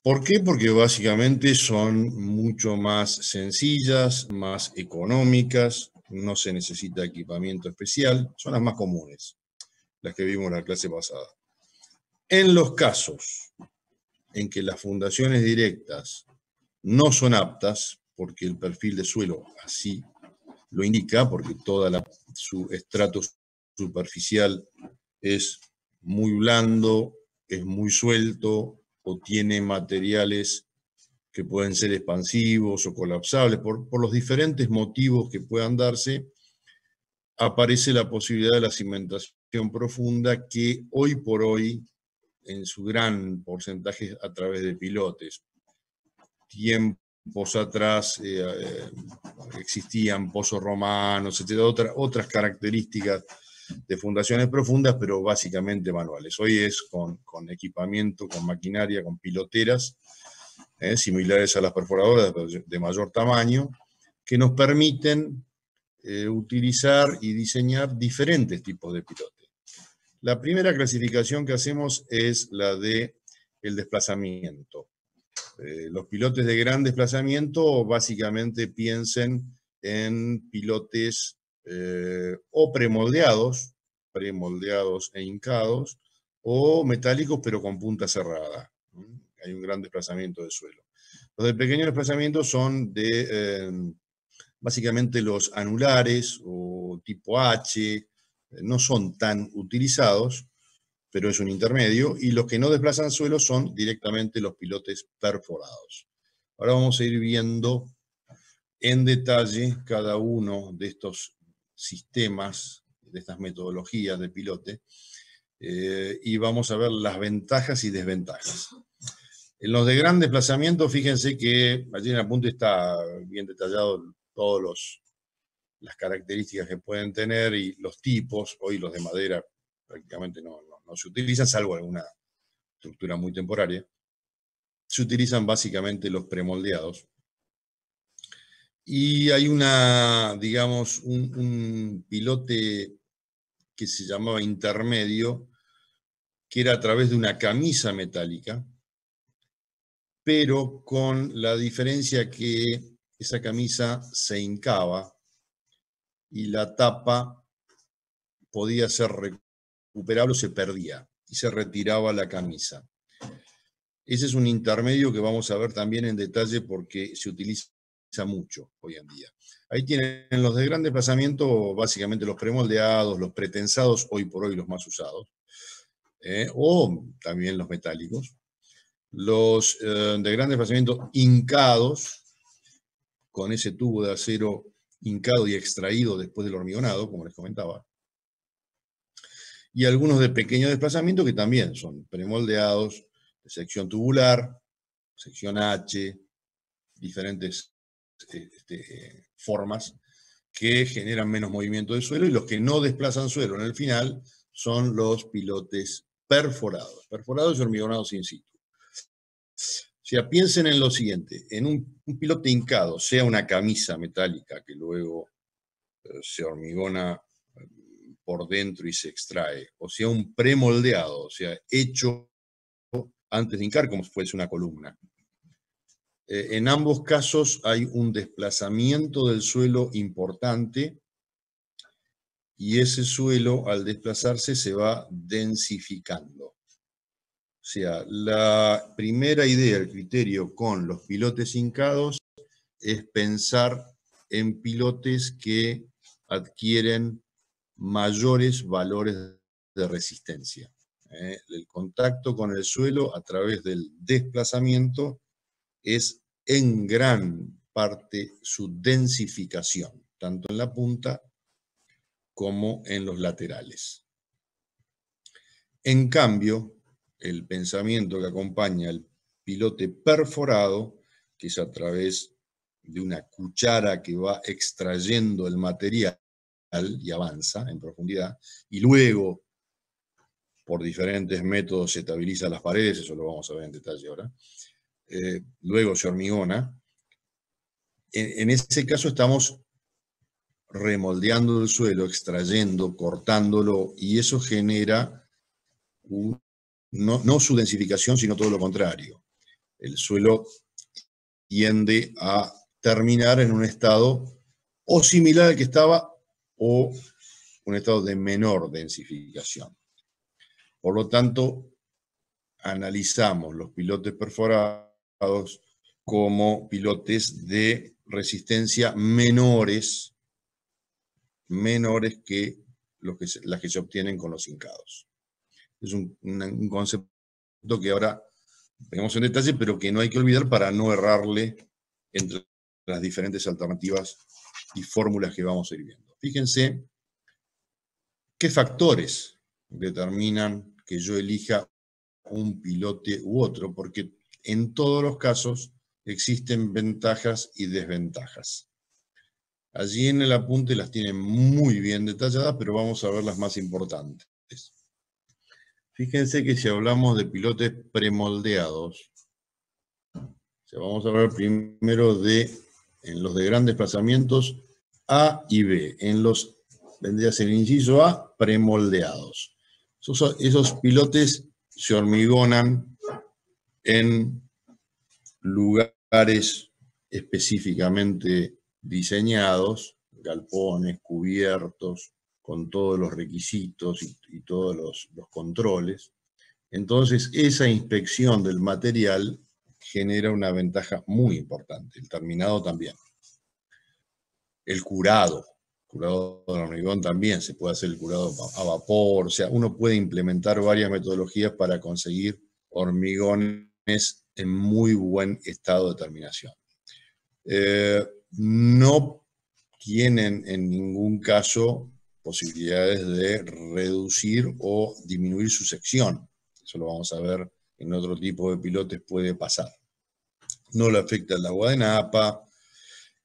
¿Por qué? Porque básicamente son mucho más sencillas, más económicas, no se necesita equipamiento especial, son las más comunes, las que vimos en la clase pasada. En los casos en que las fundaciones directas no son aptas, porque el perfil de suelo así lo indica, porque su estrato superficial es muy blando, es muy suelto o tiene materiales que pueden ser expansivos o colapsables, por los diferentes motivos que puedan darse, aparece la posibilidad de la cimentación profunda que hoy por hoy, en su gran porcentaje a través de pilotes. Tiempos atrás existían pozos romanos, etc., otras características de fundaciones profundas, pero básicamente manuales. Hoy es con equipamiento, con maquinaria, con piloteras, similares a las perforadoras de mayor tamaño, que nos permiten utilizar y diseñar diferentes tipos de pilotes. La primera clasificación que hacemos es la de el desplazamiento. Los pilotes de gran desplazamiento básicamente piensen en pilotes o premoldeados e hincados, o metálicos pero con punta cerrada. Hay un gran desplazamiento de suelo. Los de pequeño desplazamiento son de básicamente los anulares o tipo H, no son tan utilizados, pero es un intermedio, y los que no desplazan suelo son directamente los pilotes perforados. Ahora vamos a ir viendo en detalle cada uno de estos sistemas, de estas metodologías de pilote, y vamos a ver las ventajas y desventajas. En los de gran desplazamiento, fíjense que allí en el apunte está bien detallado todas las características que pueden tener y los tipos. Hoy los de madera prácticamente no se utilizan, salvo alguna estructura muy temporaria. Se utilizan básicamente los premoldeados. Y hay digamos, un pilote que se llamaba intermedio, que era a través de una camisa metálica, pero con la diferencia que esa camisa se hincaba y la tapa podía ser recuperable o se perdía y se retiraba la camisa. Ese es un intermedio que vamos a ver también en detalle porque se utiliza mucho hoy en día. Ahí tienen los de gran desplazamiento, básicamente los premoldeados, los pretensados, hoy por hoy los más usados, o también los metálicos. Los de gran desplazamiento hincados, con ese tubo de acero hincado y extraído después del hormigonado, como les comentaba. Y algunos de pequeño desplazamiento que también son premoldeados, de sección tubular, sección H, diferentes formas que generan menos movimiento de suelo, y los que no desplazan suelo en el final son los pilotes perforados y hormigonados in situ. O sea, piensen en lo siguiente: en un pilote hincado, sea una camisa metálica que luego se hormigona por dentro y se extrae, o sea un premoldeado, o sea, hecho antes de hincar como si fuese una columna. En ambos casos hay un desplazamiento del suelo importante, y ese suelo, al desplazarse, se va densificando. O sea, la primera idea, el criterio con los pilotes hincados es pensar en pilotes que adquieren mayores valores de resistencia. El contacto con el suelo a través del desplazamiento es en gran parte su densificación, tanto en la punta como en los laterales. En cambio, el pensamiento que acompaña al pilote perforado, que es a través de una cuchara que va extrayendo el material y avanza en profundidad, y luego, por diferentes métodos, se estabiliza las paredes, eso lo vamos a ver en detalle ahora, luego se hormigona. En ese caso estamos remoldeando el suelo, extrayendo, cortándolo, y eso genera no su densificación, sino todo lo contrario. el suelo tiende a terminar en un estado o similar al que estaba o un estado de menor densificación. Por lo tanto, analizamos los pilotes perforados como pilotes de resistencia menores que las que se obtienen con los hincados. Es un concepto que ahora vemos en detalle, pero que no hay que olvidar para no errarle entre las diferentes alternativas y fórmulas que vamos a ir viendo. Fíjense qué factores determinan que yo elija un pilote u otro, porque en todos los casos existen ventajas y desventajas. Allí en el apunte las tienen muy bien detalladas, pero vamos a ver las más importantes. Fíjense que si hablamos de pilotes premoldeados, vamos a hablar primero en los de grandes desplazamientos A y B. En los, vendría a ser el inciso A, premoldeados. Esos pilotes se hormigonan en lugares específicamente diseñados, galpones, cubiertos, con todos los requisitos y todos los controles. Entonces, esa inspección del material genera una ventaja muy importante, el terminado también. El curado del hormigón también, se puede hacer el curado a vapor, o sea, uno puede implementar varias metodologías para conseguir hormigones en muy buen estado de terminación. No tienen en ningún caso posibilidades de reducir o disminuir su sección. Eso lo vamos a ver en otro tipo de pilotes, puede pasar. No le afecta el agua de napa.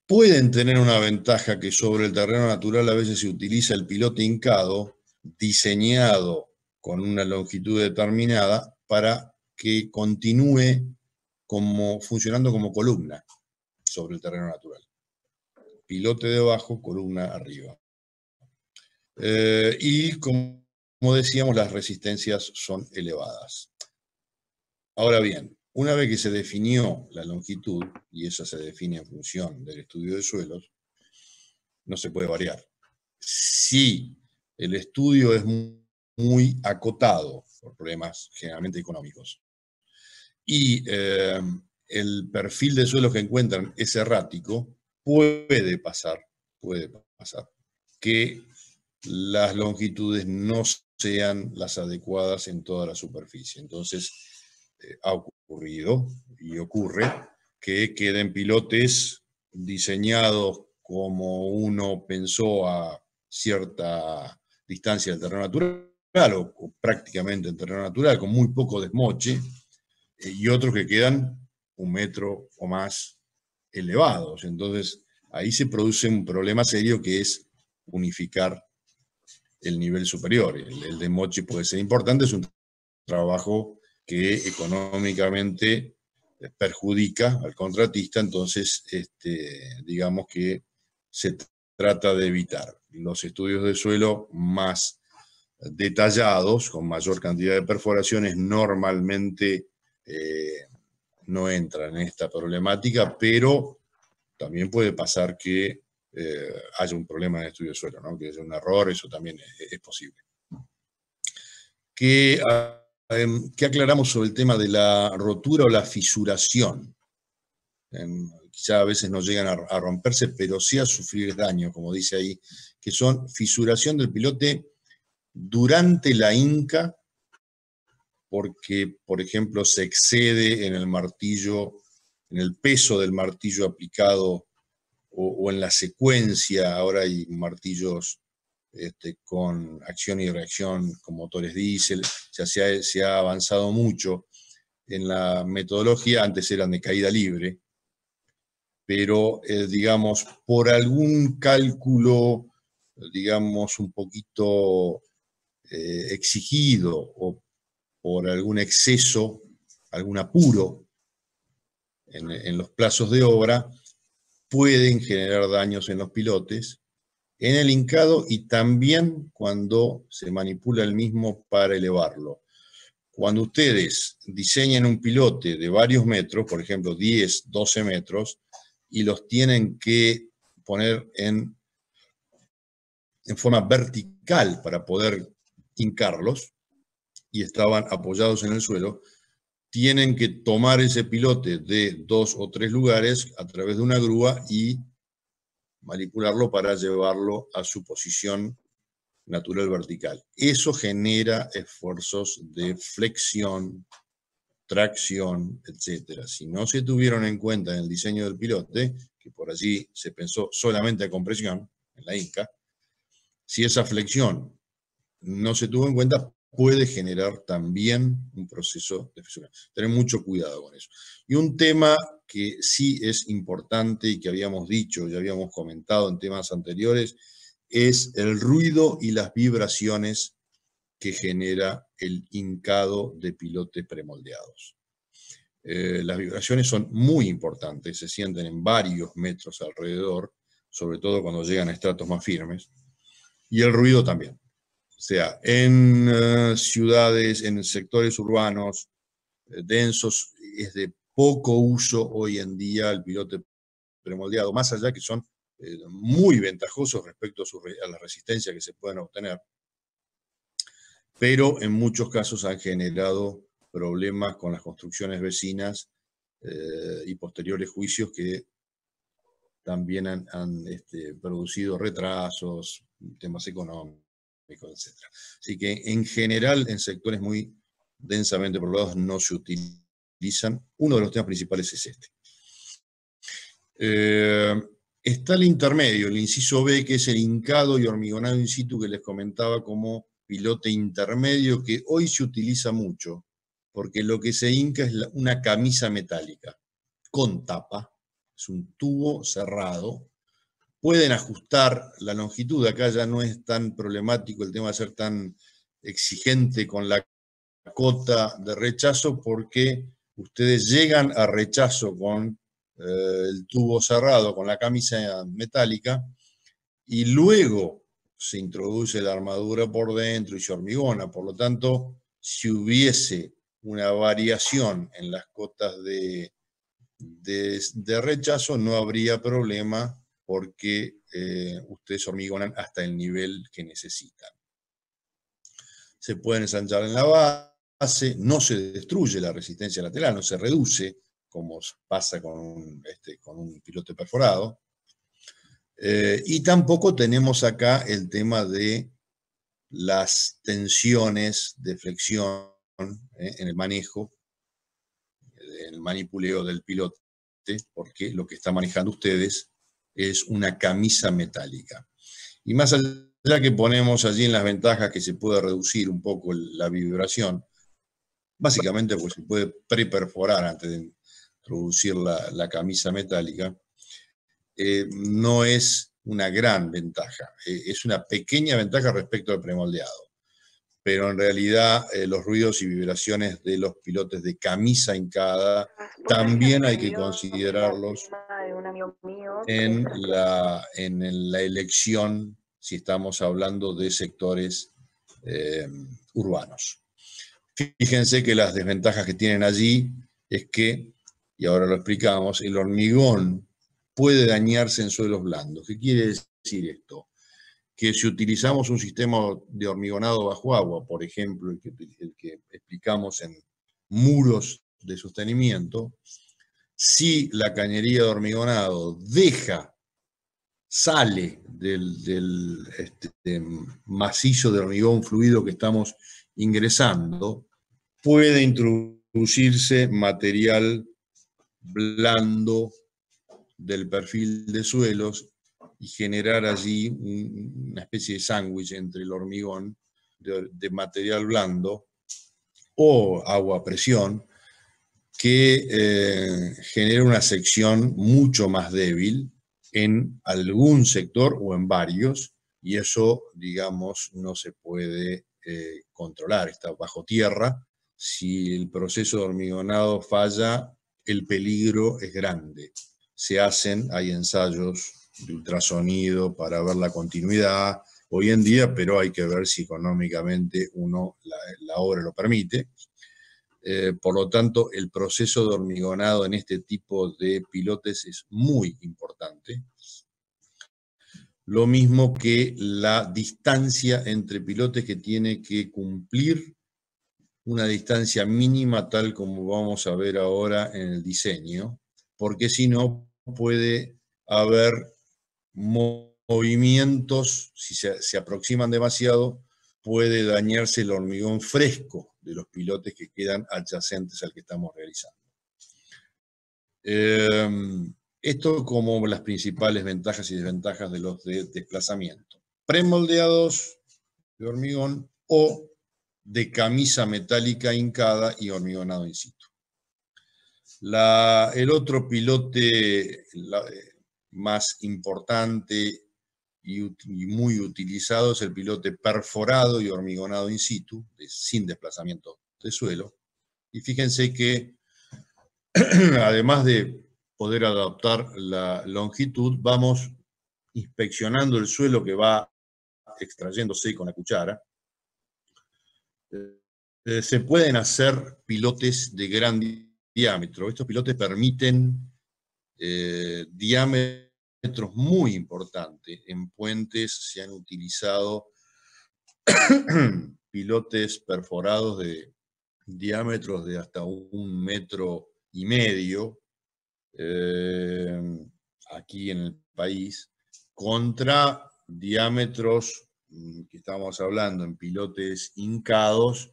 Pueden tener una ventaja que sobre el terreno natural a veces se utiliza el pilote hincado, diseñado con una longitud determinada para que continúe funcionando como columna sobre el terreno natural. Pilote debajo, columna arriba. Y como decíamos, las resistencias son elevadas. Ahora bien, una vez que se definió la longitud, y esa se define en función del estudio de suelos, no se puede variar. Si el estudio es muy acotado, por problemas generalmente económicos, y el perfil de suelos que encuentran es errático, puede pasar que las longitudes no sean las adecuadas en toda la superficie. Entonces, ha ocurrido y ocurre que queden pilotes diseñados como uno pensó a cierta distancia del terreno natural o prácticamente en terreno natural, con muy poco desmoche, y otros que quedan 1 metro o más elevados. Entonces, ahí se produce un problema serio que es unificar el nivel superior. El desmoche puede ser importante, es un trabajo que económicamente perjudica al contratista, entonces digamos que se trata de evitar. Los estudios de suelo más detallados, con mayor cantidad de perforaciones, normalmente no entran en esta problemática, pero también puede pasar que haya un problema en el estudio de suelo, ¿no? Que haya un error, eso también es posible. ¿Qué aclaramos sobre el tema de la rotura o la fisuración? Quizá a veces no llegan a romperse, pero sí a sufrir daño, como dice ahí, que son fisuración del pilote durante la hinca, porque, por ejemplo, se excede en el martillo, en el peso del martillo aplicado o en la secuencia. Ahora hay martillos con acción y reacción con motores diésel. O sea, se ha avanzado mucho en la metodología. Antes eran de caída libre, pero digamos, por algún cálculo, digamos, un poquito exigido o por algún exceso, algún apuro en los plazos de obra, pueden generar daños en los pilotes, en el hincado y también cuando se manipula el mismo para elevarlo. cuando ustedes diseñan un pilote de varios metros, por ejemplo 10, 12 metros, y los tienen que poner en forma vertical para poder hincarlos, y estaban apoyados en el suelo, tienen que tomar ese pilote de 2 o 3 lugares a través de una grúa y manipularlo para llevarlo a su posición natural vertical. Eso genera esfuerzos de flexión, tracción, etc. Si no se tuvieron en cuenta en el diseño del pilote, que por allí se pensó solamente a compresión, en la Inca, si esa flexión no se tuvo en cuenta, puede generar también un proceso de fisura. Tener mucho cuidado con eso. Y un tema que sí es importante y que habíamos dicho, ya habíamos comentado en temas anteriores, es el ruido y las vibraciones que genera el hincado de pilotes premoldeados. Las vibraciones son muy importantes, se sienten en varios metros alrededor, sobre todo cuando llegan a estratos más firmes, y el ruido también. O sea, en ciudades, en sectores urbanos densos, es de poco uso hoy en día el pilote premoldeado, más allá que son muy ventajosos respecto a la resistencia que se pueden obtener, pero en muchos casos han generado problemas con las construcciones vecinas y posteriores juicios que también han producido retrasos, temas económicos, etc. Así que en general en sectores muy densamente poblados no se utilizan. Uno de los temas principales es este. Está el intermedio, el inciso B, que es el hincado y hormigonado in situ que les comentaba como pilote intermedio, que hoy se utiliza mucho, porque lo que se hinca es una camisa metálica con tapa, es un tubo cerrado. Pueden ajustar la longitud, acá ya no es tan problemático el tema de ser tan exigente con la cota de rechazo, porque ustedes llegan a rechazo con el tubo cerrado, con la camisa metálica, y luego se introduce la armadura por dentro y se hormigona. Por lo tanto, si hubiese una variación en las cotas de rechazo, no habría problema, porque ustedes hormigonan hasta el nivel que necesitan. Se pueden ensanchar en la base, no se destruye la resistencia lateral, no se reduce, como pasa con un pilote perforado. Y tampoco tenemos acá el tema de las tensiones de flexión en el manejo, en el manipuleo del pilote, porque lo que están manejando ustedes es una camisa metálica. Y más allá que ponemos allí en las ventajas que se puede reducir un poco la vibración, básicamente pues se puede preperforar antes de introducir la camisa metálica, no es una gran ventaja, es una pequeña ventaja respecto al premoldeado, pero en realidad los ruidos y vibraciones de los pilotes de camisa hincada también hay que considerarlos en la elección, si estamos hablando de sectores urbanos. Fíjense que las desventajas que tienen allí es que, y ahora lo explicamos, el hormigón puede dañarse en suelos blandos. ¿Qué quiere decir esto? Que si utilizamos un sistema de hormigonado bajo agua, por ejemplo, el que explicamos en muros de sostenimiento, si la cañería de hormigonado sale del macizo de hormigón fluido que estamos ingresando, puede introducirse material blando del perfil de suelos y generar allí una especie de sándwich entre el hormigón de material blando o agua a presión, que genera una sección mucho más débil en algún sector o en varios, y eso, digamos, no se puede controlar, está bajo tierra. Si el proceso de hormigonado falla, el peligro es grande. Hay ensayos de ultrasonido para ver la continuidad hoy en día, pero hay que ver si económicamente la obra lo permite. Por lo tanto, el proceso de hormigonado en este tipo de pilotes es muy importante. Lo mismo que la distancia entre pilotes, que tiene que cumplir una distancia mínima, tal como vamos a ver ahora en el diseño, porque si no puede haber movimientos, si se aproximan demasiado, puede dañarse el hormigón fresco de los pilotes que quedan adyacentes al que estamos realizando. Esto como las principales ventajas y desventajas de los de desplazamiento. Premoldeados de hormigón o de camisa metálica hincada y hormigonado in situ. El otro pilote más importante y muy utilizado es el pilote perforado y hormigonado in situ, sin desplazamiento de suelo. Y fíjense que además de poder adaptar la longitud, vamos inspeccionando el suelo que va extrayéndose con la cuchara. Se pueden hacer pilotes de gran diámetro. Estos pilotes permiten diámetros muy importantes. En puentes se han utilizado pilotes perforados de diámetros de hasta 1,5 metros aquí en el país, contra diámetros que estamos hablando en pilotes hincados,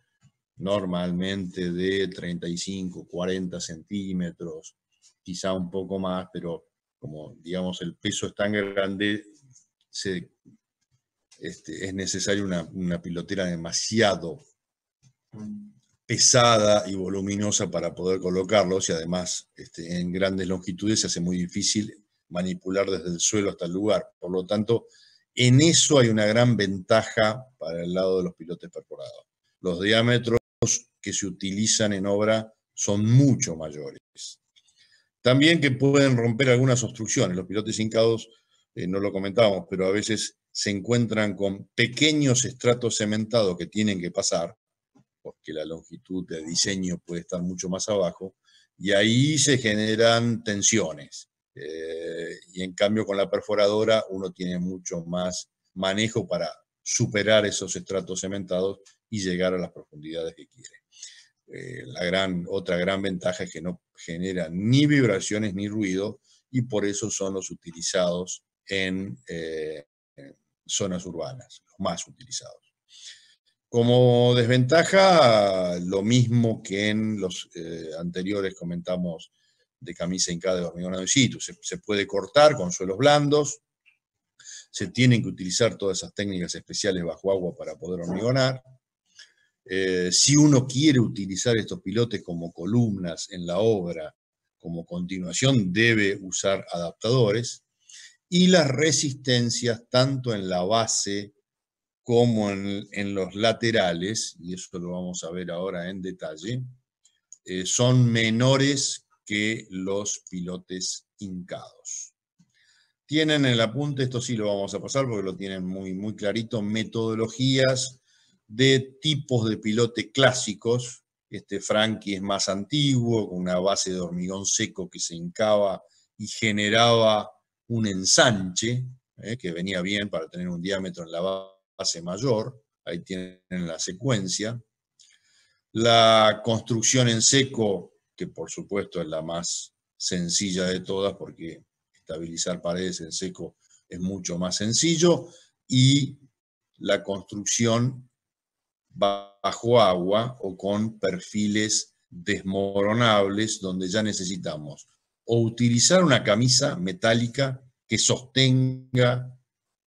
normalmente de 35, 40 centímetros, quizá un poco más, pero como digamos el peso es tan grande, es necesaria una pilotera demasiado pesada y voluminosa para poder colocarlos, y además en grandes longitudes se hace muy difícil manipular desde el suelo hasta el lugar. Por lo tanto, en eso hay una gran ventaja para el lado de los pilotes perforados. Los diámetros que se utilizan en obra son mucho mayores. También que pueden romper algunas obstrucciones. Los pilotes hincados, no lo comentábamos, pero a veces se encuentran con pequeños estratos cementados que tienen que pasar, porque la longitud de diseño puede estar mucho más abajo, y ahí se generan tensiones. Y en cambio con la perforadora uno tiene mucho más manejo para superar esos estratos cementados y llegar a las profundidades que quiere. Otra gran ventaja es que no generan ni vibraciones ni ruido, y por eso son los utilizados en zonas urbanas, los más utilizados. Como desventaja, lo mismo que en los anteriores comentamos de camisa hincada de hormigonado in situ. Se puede cortar con suelos blandos, se tienen que utilizar todas esas técnicas especiales bajo agua para poder hormigonar. Si uno quiere utilizar estos pilotes como columnas en la obra, como continuación, debe usar adaptadores. Y las resistencias, tanto en la base como en los laterales, y eso lo vamos a ver ahora en detalle, son menores que los pilotes hincados. Tienen en el apunte, esto sí lo vamos a pasar porque lo tienen muy, muy clarito, metodologías de tipos de pilote clásicos. Franchi es más antiguo, con una base de hormigón seco que se hincaba y generaba un ensanche, que venía bien para tener un diámetro en la base mayor. Ahí tienen la secuencia. La construcción en seco, que por supuesto es la más sencilla de todas, porque estabilizar paredes en seco es mucho más sencillo, y la construcción bajo agua o con perfiles desmoronables, donde ya necesitamos o utilizar una camisa metálica que sostenga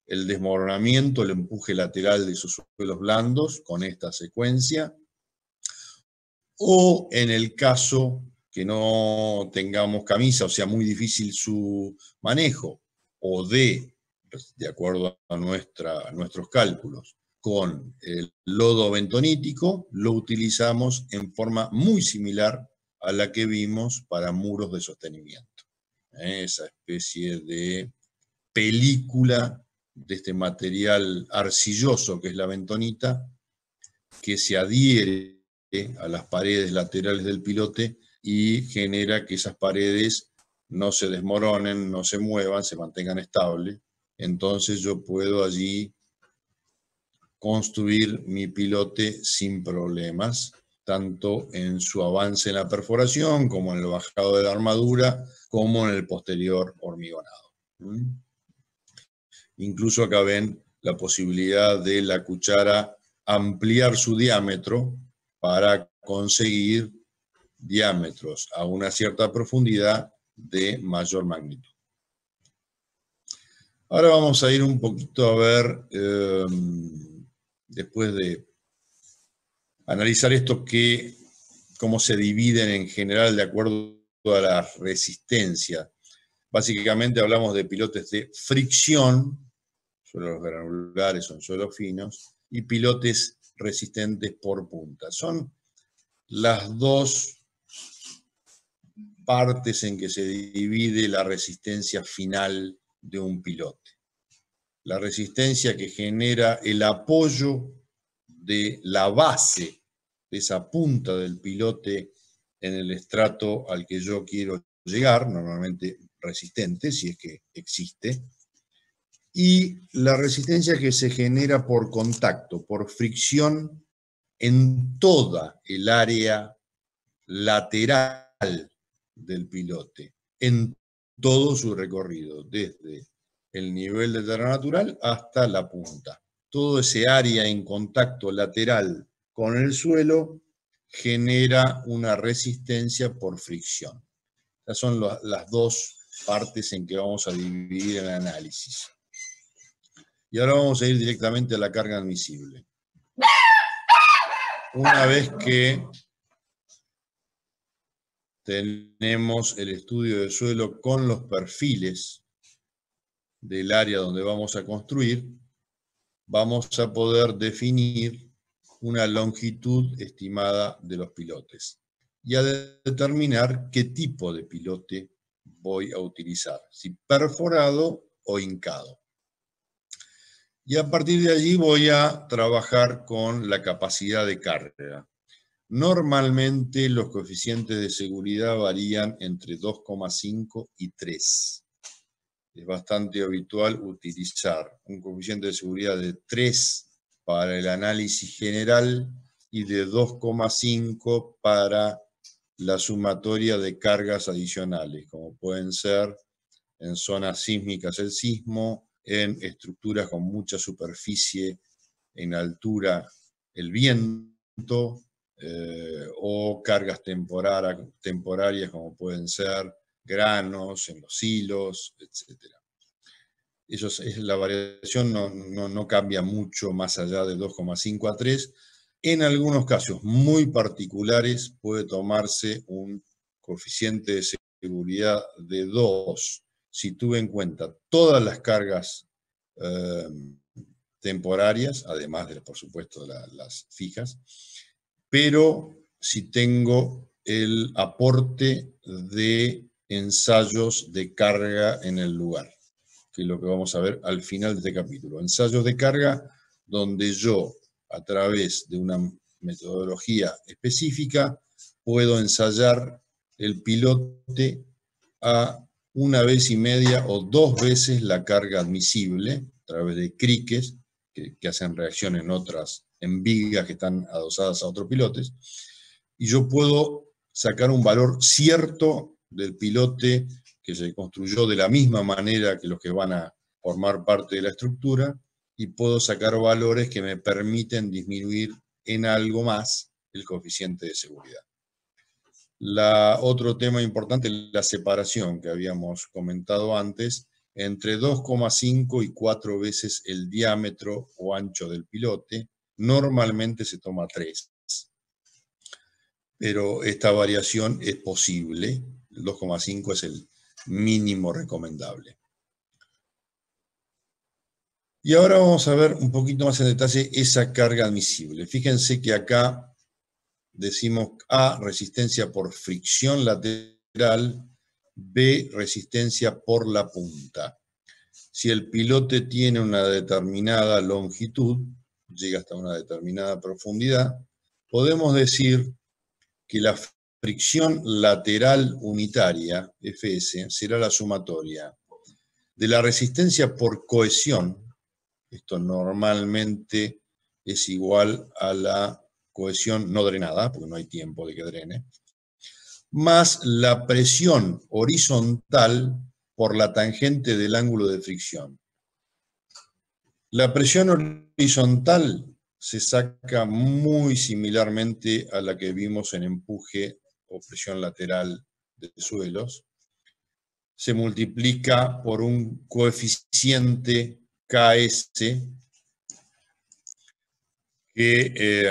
el desmoronamiento, el empuje lateral de esos suelos blandos con esta secuencia, o en el caso que no tengamos camisa, o sea muy difícil su manejo, o de acuerdo a nuestros cálculos, con el lodo bentonítico, lo utilizamos en forma muy similar a la que vimos para muros de sostenimiento. Esa especie de película de este material arcilloso que es la bentonita, que se adhiere a las paredes laterales del pilote y genera que esas paredes no se desmoronen, no se muevan, se mantengan estables. Entonces yo puedo allí construir mi pilote sin problemas, tanto en su avance en la perforación, como en el bajado de la armadura, como en el posterior hormigonado. Incluso acá ven la posibilidad de la cuchara ampliar su diámetro para conseguir diámetros a una cierta profundidad de mayor magnitud. Ahora vamos a ir un poquito a ver, después de analizar esto, cómo se dividen en general de acuerdo a la resistencia. Básicamente hablamos de pilotes de fricción, suelos granulares son suelos finos, y pilotes resistentes por punta. Son las dos partes en que se divide la resistencia final de un pilote. La resistencia que genera el apoyo de la base de esa punta del pilote en el estrato al que yo quiero llegar, normalmente resistente, si es que existe, y la resistencia que se genera por contacto, por fricción en toda el área lateral del pilote, en todo su recorrido, desde el nivel de tierra natural hasta la punta. Todo ese área en contacto lateral con el suelo genera una resistencia por fricción. Estas son las dos partes en que vamos a dividir el análisis. Y ahora vamos a ir directamente a la carga admisible. Una vez que tenemos el estudio del suelo con los perfiles del área donde vamos a construir, vamos a poder definir una longitud estimada de los pilotes y a determinar qué tipo de pilote voy a utilizar, si perforado o hincado. Y a partir de allí voy a trabajar con la capacidad de carga. Normalmente los coeficientes de seguridad varían entre 2,5 y 3. Es bastante habitual utilizar un coeficiente de seguridad de 3 para el análisis general y de 2,5 para la sumatoria de cargas adicionales, como pueden ser en zonas sísmicas el sismo, en estructuras con mucha superficie en altura el viento, o cargas temporarias como pueden ser granos en los hilos, etc. La variación no cambia mucho más allá de 2,5 a 3. En algunos casos muy particulares puede tomarse un coeficiente de seguridad de 2, si tuve en cuenta todas las cargas temporarias, además de, por supuesto, las fijas, pero si tengo el aporte de ensayos de carga en el lugar, que es lo que vamos a ver al final de este capítulo. Ensayos de carga donde yo, a través de una metodología específica, puedo ensayar el pilote a 1,5 veces o 2 veces la carga admisible, a través de criques que hacen reacción en vigas que están adosadas a otros pilotes, y yo puedo sacar un valor cierto del pilote que se construyó de la misma manera que los que van a formar parte de la estructura, y puedo sacar valores que me permiten disminuir en algo más el coeficiente de seguridad. Otro tema importante es la separación que habíamos comentado antes, entre 2,5 y 4 veces el diámetro o ancho del pilote. Normalmente se toma 3, pero esta variación es posible. El 2,5 es el mínimo recomendable. Y ahora vamos a ver un poquito más en detalle esa carga admisible. Fíjense que acá decimos A, resistencia por fricción lateral, B, resistencia por la punta. Si el pilote tiene una determinada longitud, llega hasta una determinada profundidad, podemos decir que la fricción lateral unitaria, Fs, será la sumatoria de la resistencia por cohesión, esto normalmente es igual a la cohesión no drenada, porque no hay tiempo de que drene, más la presión horizontal por la tangente del ángulo de fricción. La presión horizontal se saca muy similarmente a la que vimos en empuje o presión lateral de suelos. Se multiplica por un coeficiente Ks que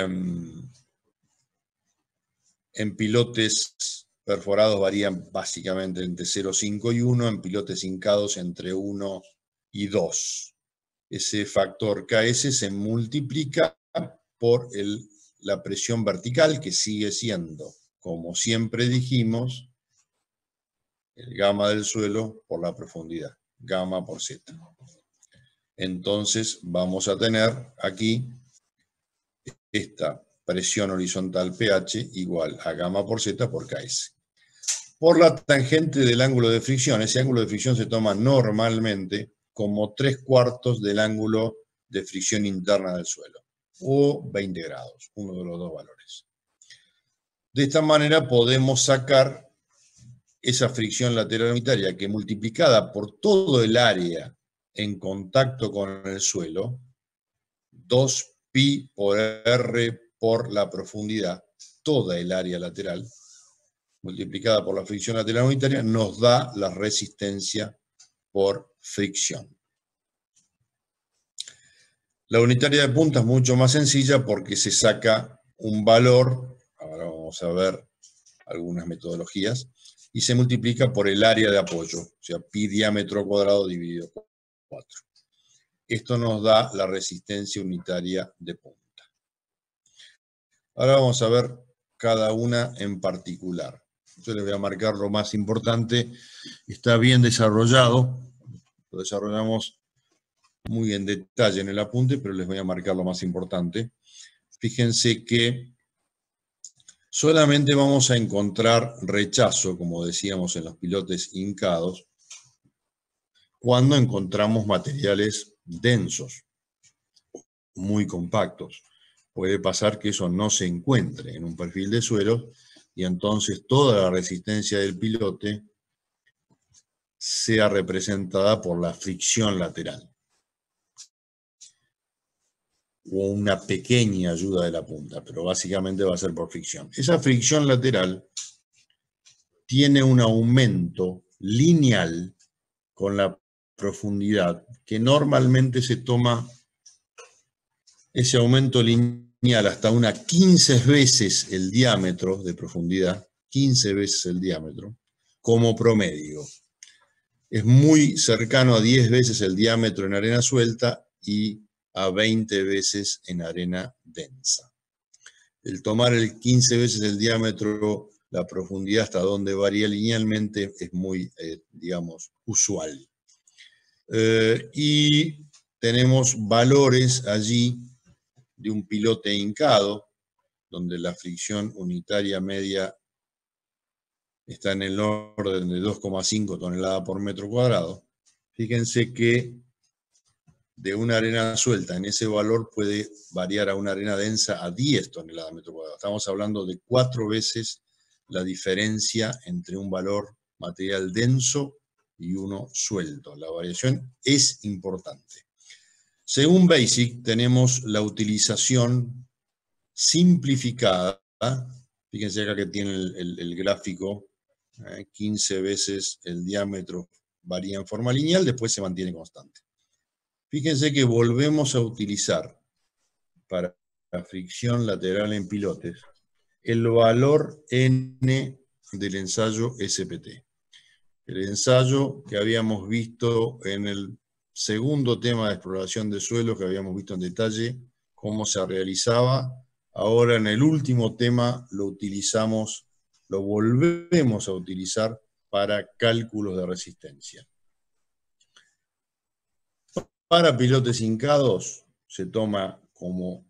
en pilotes perforados varían básicamente entre 0,5 y 1, en pilotes hincados entre 1 y 2. Ese factor Ks se multiplica por la presión vertical, que sigue siendo, como siempre dijimos, el gamma del suelo por la profundidad, gamma por z. Entonces vamos a tener aquí esta presión horizontal pH igual a gamma por z por Ks. Por la tangente del ángulo de fricción, ese ángulo de fricción se toma normalmente como 3/4 del ángulo de fricción interna del suelo, o 20 grados, uno de los dos valores. De esta manera podemos sacar esa fricción lateral unitaria que, multiplicada por todo el área en contacto con el suelo, 2pi por r por la profundidad, toda el área lateral, multiplicada por la fricción lateral unitaria, nos da la resistencia por fricción. La unitaria de punta es mucho más sencilla porque se saca un valor, ahora vamos a ver algunas metodologías, y se multiplica por el área de apoyo, o sea, pi diámetro cuadrado dividido por 4. Esto nos da la resistencia unitaria de punta. Ahora vamos a ver cada una en particular. Yo les voy a marcar lo más importante. Está bien desarrollado, lo desarrollamos muy en detalle en el apunte, pero les voy a marcar lo más importante. Fíjense que solamente vamos a encontrar rechazo, como decíamos en los pilotes hincados, cuando encontramos materiales densos, muy compactos. Puede pasar que eso no se encuentre en un perfil de suelo y entonces toda la resistencia del pilote sea representada por la fricción lateral o una pequeña ayuda de la punta, pero básicamente va a ser por fricción. Esa fricción lateral tiene un aumento lineal con la profundidad, que normalmente se toma ese aumento lineal hasta unas 15 veces el diámetro de profundidad, 15 veces el diámetro, como promedio. Es muy cercano a 10 veces el diámetro en arena suelta y a 20 veces en arena densa. El tomar el 15 veces el diámetro, la profundidad hasta donde varía linealmente, es muy, digamos, usual. Y tenemos valores allí de un pilote hincado, donde la fricción unitaria media está en el orden de 2,5 toneladas por metro cuadrado. Fíjense que de una arena suelta en ese valor puede variar a una arena densa a 10 toneladas por metro cuadrado. Estamos hablando de 4 veces la diferencia entre un valor material denso y uno suelto. La variación es importante. Según BASIC, tenemos la utilización simplificada. Fíjense acá que tiene el gráfico, 15 veces el diámetro varía en forma lineal, después se mantiene constante. Fíjense que volvemos a utilizar para la fricción lateral en pilotes el valor N del ensayo SPT. El ensayo que habíamos visto en el segundo tema de exploración de suelo, que habíamos visto en detalle cómo se realizaba. Ahora en el último tema lo utilizamos, lo volvemos a utilizar para cálculos de resistencia. Para pilotes hincados se toma como